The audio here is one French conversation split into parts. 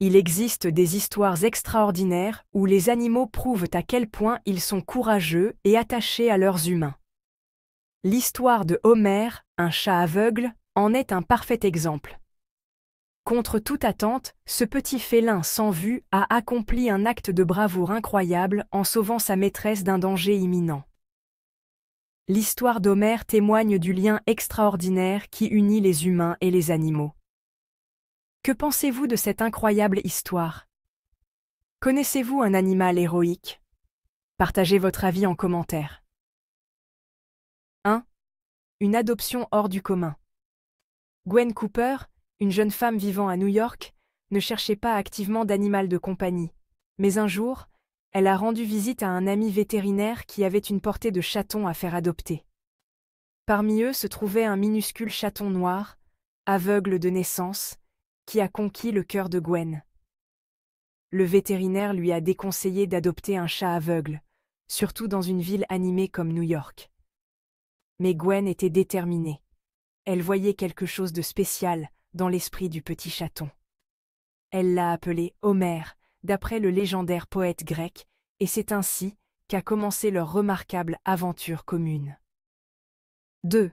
Il existe des histoires extraordinaires où les animaux prouvent à quel point ils sont courageux et attachés à leurs humains. L'histoire de Homer, un chat aveugle, en est un parfait exemple. Contre toute attente, ce petit félin sans vue a accompli un acte de bravoure incroyable en sauvant sa maîtresse d'un danger imminent. L'histoire d'Homer témoigne du lien extraordinaire qui unit les humains et les animaux. Que pensez-vous de cette incroyable histoire? Connaissez-vous un animal héroïque? Partagez votre avis en commentaire. 1. Une adoption hors du commun. Gwen Cooper, une jeune femme vivant à New York, ne cherchait pas activement d'animal de compagnie. Mais un jour, elle a rendu visite à un ami vétérinaire qui avait une portée de chatons à faire adopter. Parmi eux se trouvait un minuscule chaton noir, aveugle de naissance, qui a conquis le cœur de Gwen. Le vétérinaire lui a déconseillé d'adopter un chat aveugle, surtout dans une ville animée comme New York. Mais Gwen était déterminée. Elle voyait quelque chose de spécial dans l'esprit du petit chaton. Elle l'a appelé Homer, d'après le légendaire poète grec, et c'est ainsi qu'a commencé leur remarquable aventure commune. 2.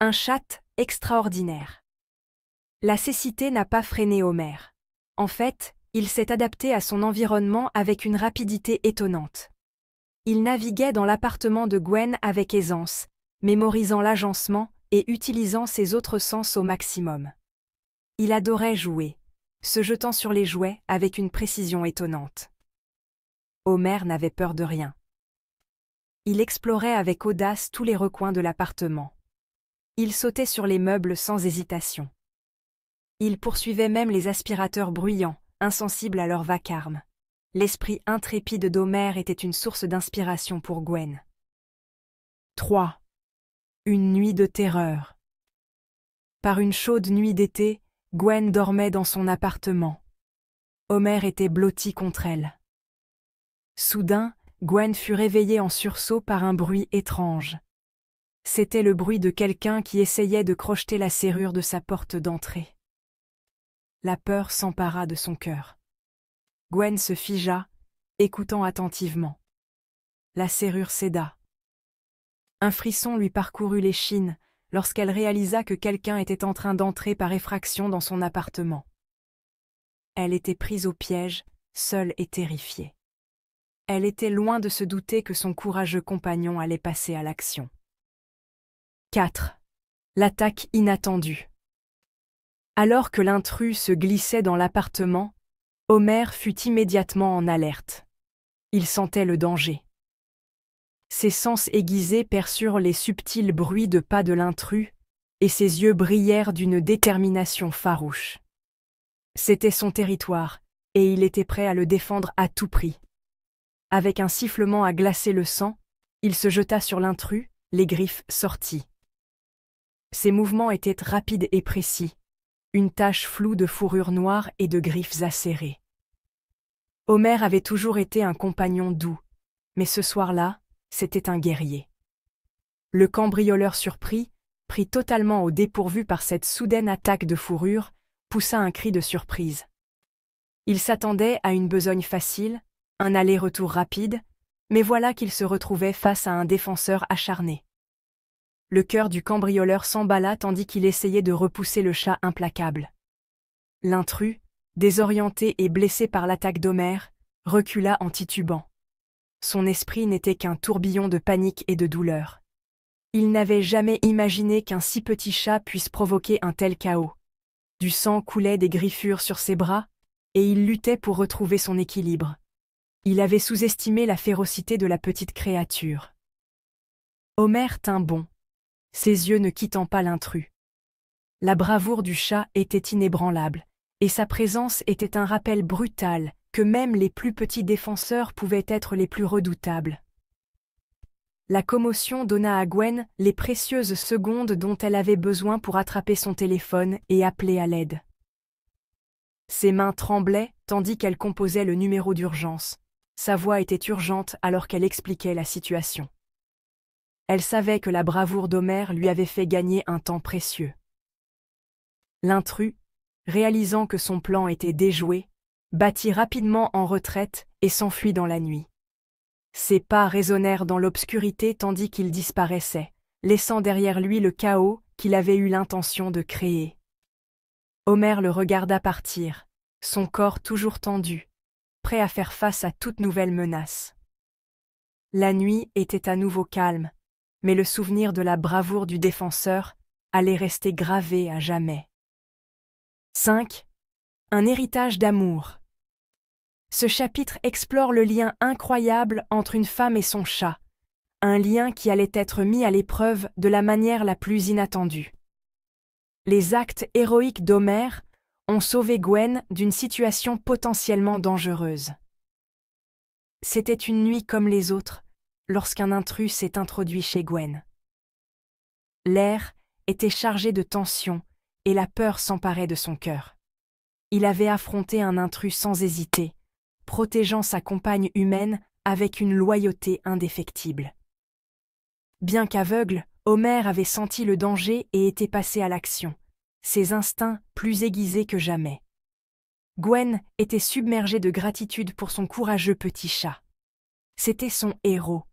Un chat extraordinaire. La cécité n'a pas freiné Homer. En fait, il s'est adapté à son environnement avec une rapidité étonnante. Il naviguait dans l'appartement de Gwen avec aisance, mémorisant l'agencement et utilisant ses autres sens au maximum. Il adorait jouer, se jetant sur les jouets avec une précision étonnante. Homer n'avait peur de rien. Il explorait avec audace tous les recoins de l'appartement. Il sautait sur les meubles sans hésitation. Il poursuivait même les aspirateurs bruyants, insensibles à leur vacarme. L'esprit intrépide d'Homer était une source d'inspiration pour Gwen. 3. Une nuit de terreur. Par une chaude nuit d'été, Gwen dormait dans son appartement. Homer était blotti contre elle. Soudain, Gwen fut réveillée en sursaut par un bruit étrange. C'était le bruit de quelqu'un qui essayait de crocheter la serrure de sa porte d'entrée. La peur s'empara de son cœur. Gwen se figea, écoutant attentivement. La serrure céda. Un frisson lui parcourut l'échine lorsqu'elle réalisa que quelqu'un était en train d'entrer par effraction dans son appartement. Elle était prise au piège, seule et terrifiée. Elle était loin de se douter que son courageux compagnon allait passer à l'action. 4. L'attaque inattendue. Alors que l'intrus se glissait dans l'appartement, Homer fut immédiatement en alerte. Il sentait le danger. Ses sens aiguisés perçurent les subtils bruits de pas de l'intrus, et ses yeux brillèrent d'une détermination farouche. C'était son territoire, et il était prêt à le défendre à tout prix. Avec un sifflement à glacer le sang, il se jeta sur l'intrus, les griffes sorties. Ses mouvements étaient rapides et précis, une tache floue de fourrure noire et de griffes acérées. Homer avait toujours été un compagnon doux, mais ce soir-là, c'était un guerrier. Le cambrioleur surpris, pris totalement au dépourvu par cette soudaine attaque de fourrure, poussa un cri de surprise. Il s'attendait à une besogne facile, un aller-retour rapide, mais voilà qu'il se retrouvait face à un défenseur acharné. Le cœur du cambrioleur s'emballa tandis qu'il essayait de repousser le chat implacable. L'intrus, désorienté et blessé par l'attaque d'Homer, recula en titubant. Son esprit n'était qu'un tourbillon de panique et de douleur. Il n'avait jamais imaginé qu'un si petit chat puisse provoquer un tel chaos. Du sang coulait des griffures sur ses bras, et il luttait pour retrouver son équilibre. Il avait sous-estimé la férocité de la petite créature. Homer tint bon, ses yeux ne quittant pas l'intrus. La bravoure du chat était inébranlable, et sa présence était un rappel brutal que même les plus petits défenseurs pouvaient être les plus redoutables. La commotion donna à Gwen les précieuses secondes dont elle avait besoin pour attraper son téléphone et appeler à l'aide. Ses mains tremblaient tandis qu'elle composait le numéro d'urgence. Sa voix était urgente alors qu'elle expliquait la situation. Elle savait que la bravoure d'Homer lui avait fait gagner un temps précieux. L'intrus, réalisant que son plan était déjoué, battit rapidement en retraite et s'enfuit dans la nuit. Ses pas résonnèrent dans l'obscurité tandis qu'il disparaissait, laissant derrière lui le chaos qu'il avait eu l'intention de créer. Homère le regarda partir, son corps toujours tendu, prêt à faire face à toute nouvelle menace. La nuit était à nouveau calme, mais le souvenir de la bravoure du défenseur allait rester gravé à jamais. 5. Un héritage d'amour. Ce chapitre explore le lien incroyable entre une femme et son chat, un lien qui allait être mis à l'épreuve de la manière la plus inattendue. Les actes héroïques d'Homère ont sauvé Gwen d'une situation potentiellement dangereuse. C'était une nuit comme les autres, lorsqu'un intrus s'est introduit chez Gwen. L'air était chargé de tension et la peur s'emparait de son cœur. Il avait affronté un intrus sans hésiter, protégeant sa compagne humaine avec une loyauté indéfectible. Bien qu'aveugle, Homère avait senti le danger et était passé à l'action, ses instincts plus aiguisés que jamais. Gwen était submergée de gratitude pour son courageux petit chat. C'était son héros.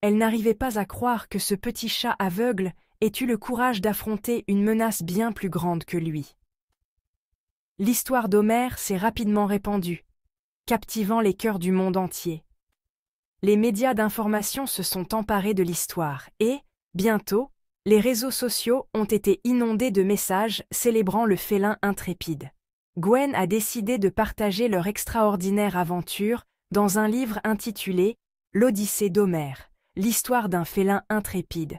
Elle n'arrivait pas à croire que ce petit chat aveugle ait eu le courage d'affronter une menace bien plus grande que lui. L'histoire d'Homère s'est rapidement répandue, captivant les cœurs du monde entier. Les médias d'information se sont emparés de l'histoire et, bientôt, les réseaux sociaux ont été inondés de messages célébrant le félin intrépide. Gwen a décidé de partager leur extraordinaire aventure dans un livre intitulé « L'Odyssée d'Homère, l'histoire d'un félin intrépide »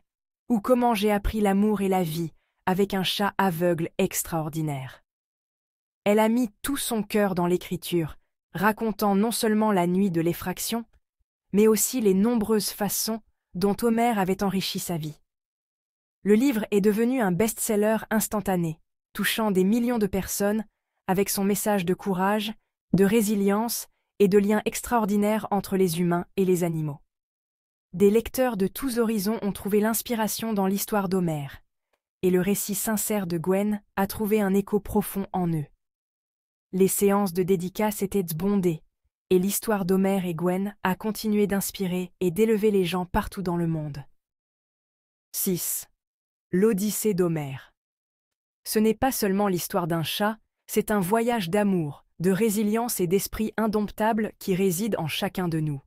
ou « Comment j'ai appris l'amour et la vie avec un chat aveugle extraordinaire ». Elle a mis tout son cœur dans l'écriture, racontant non seulement la nuit de l'effraction, mais aussi les nombreuses façons dont Homère avait enrichi sa vie. Le livre est devenu un best-seller instantané, touchant des millions de personnes avec son message de courage, de résilience et de liens extraordinaires entre les humains et les animaux. Des lecteurs de tous horizons ont trouvé l'inspiration dans l'histoire d'Homère, et le récit sincère de Gwen a trouvé un écho profond en eux. Les séances de dédicaces étaient bondées, et l'histoire d'Homère et Gwen a continué d'inspirer et d'élever les gens partout dans le monde. 6. L'Odyssée d'Homère. Ce n'est pas seulement l'histoire d'un chat, c'est un voyage d'amour, de résilience et d'esprit indomptable qui réside en chacun de nous.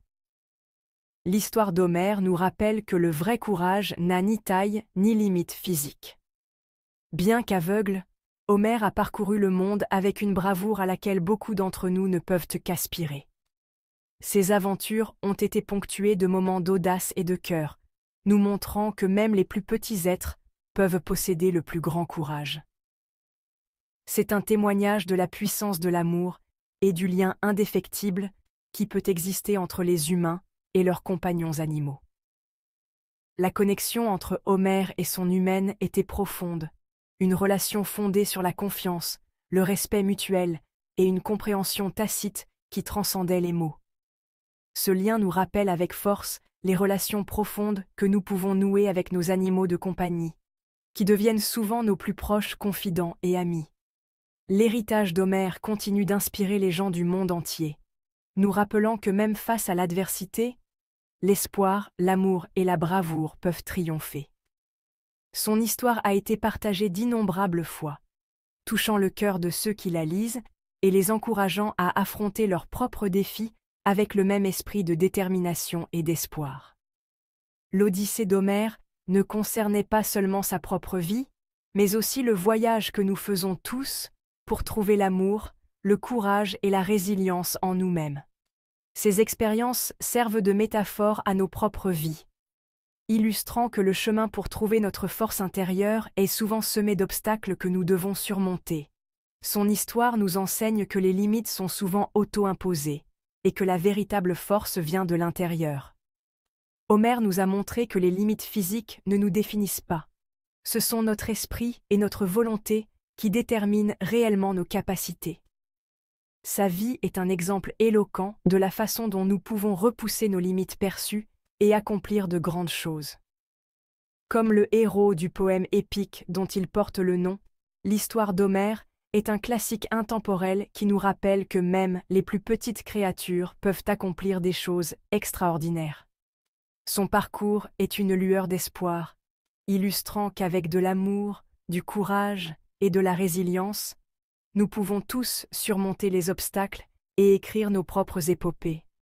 L'histoire d'Homère nous rappelle que le vrai courage n'a ni taille ni limite physique. Bien qu'aveugle, Homère a parcouru le monde avec une bravoure à laquelle beaucoup d'entre nous ne peuvent qu'aspirer. Ses aventures ont été ponctuées de moments d'audace et de cœur, nous montrant que même les plus petits êtres peuvent posséder le plus grand courage. C'est un témoignage de la puissance de l'amour et du lien indéfectible qui peut exister entre les humains et leurs compagnons animaux. La connexion entre Homère et son humaine était profonde, une relation fondée sur la confiance, le respect mutuel et une compréhension tacite qui transcendait les mots. Ce lien nous rappelle avec force les relations profondes que nous pouvons nouer avec nos animaux de compagnie, qui deviennent souvent nos plus proches confidents et amis. L'héritage d'Homère continue d'inspirer les gens du monde entier, nous rappelant que même face à l'adversité, l'espoir, l'amour et la bravoure peuvent triompher. Son histoire a été partagée d'innombrables fois, touchant le cœur de ceux qui la lisent et les encourageant à affronter leurs propres défis avec le même esprit de détermination et d'espoir. L'Odyssée d'Homère ne concernait pas seulement sa propre vie, mais aussi le voyage que nous faisons tous pour trouver l'amour, le courage et la résilience en nous-mêmes. Ces expériences servent de métaphore à nos propres vies, illustrant que le chemin pour trouver notre force intérieure est souvent semé d'obstacles que nous devons surmonter. Son histoire nous enseigne que les limites sont souvent auto-imposées, et que la véritable force vient de l'intérieur. Homère nous a montré que les limites physiques ne nous définissent pas. Ce sont notre esprit et notre volonté qui déterminent réellement nos capacités. Sa vie est un exemple éloquent de la façon dont nous pouvons repousser nos limites perçues et accomplir de grandes choses. Comme le héros du poème épique dont il porte le nom, l'histoire d'Homère est un classique intemporel qui nous rappelle que même les plus petites créatures peuvent accomplir des choses extraordinaires. Son parcours est une lueur d'espoir, illustrant qu'avec de l'amour, du courage et de la résilience, nous pouvons tous surmonter les obstacles et écrire nos propres épopées.